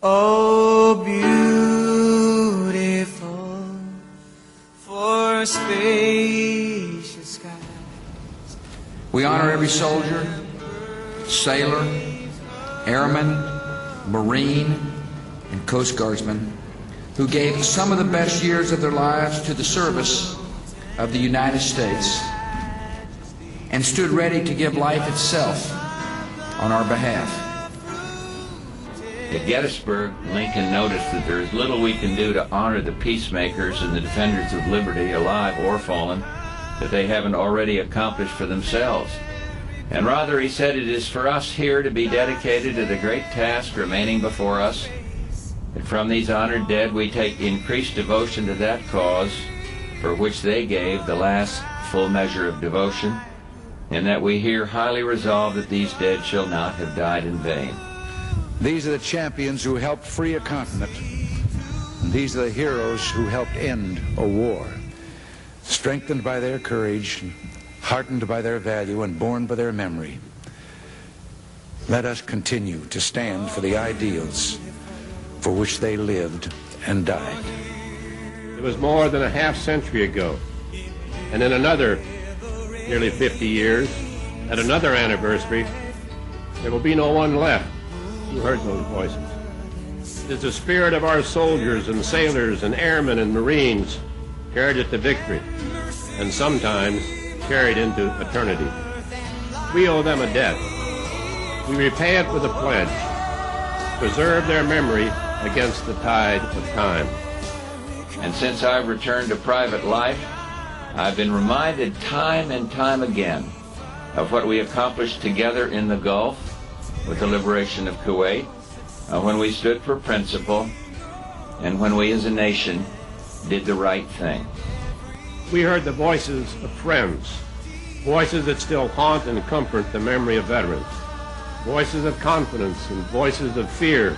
Oh, beautiful for spacious skies. We honor every soldier, sailor, airman, Marine, and Coast Guardsman who gave some of the best years of their lives to the service of the United States and stood ready to give life itself on our behalf. At Gettysburg, Lincoln noticed that there is little we can do to honor the peacemakers and the defenders of liberty, alive or fallen, that they haven't already accomplished for themselves. And rather, he said, it is for us here to be dedicated to the great task remaining before us, that from these honored dead we take increased devotion to that cause for which they gave the last full measure of devotion, and that we here highly resolve that these dead shall not have died in vain. These are the champions who helped free a continent, and these are the heroes who helped end a war. Strengthened by their courage, heartened by their value, and born by their memory, let us continue to stand for the ideals for which they lived and died. It was more than a half-century ago, and in another nearly 50 years, at another anniversary, there will be no one left who heard those voices. It is the spirit of our soldiers and sailors and airmen and Marines carried it to victory, and sometimes carried into eternity. We owe them a debt. We repay it with a pledge: preserve their memory against the tide of time. And since I've returned to private life, I've been reminded time and time again of what we accomplished together in the Gulf with the liberation of Kuwait, when we stood for principle, and when we as a nation did the right thing. We heard the voices of friends, voices that still haunt and comfort the memory of veterans, voices of confidence and voices of fear,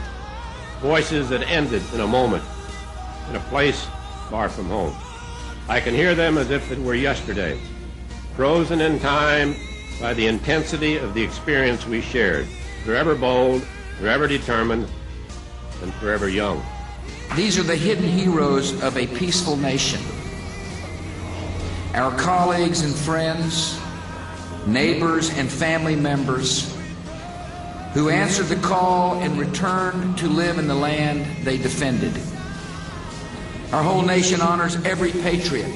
voices that ended in a moment, in a place far from home. I can hear them as if it were yesterday, frozen in time by the intensity of the experience we shared, forever bold, forever determined, and forever young. These are the hidden heroes of a peaceful nation. Our colleagues and friends, neighbors and family members who answered the call and returned to live in the land they defended. Our whole nation honors every patriot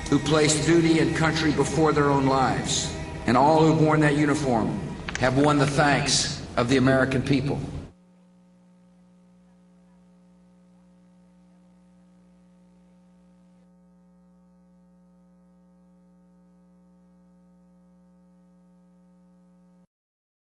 who placed duty and country before their own lives, and all who've worn that uniform have won the thanks of the American people.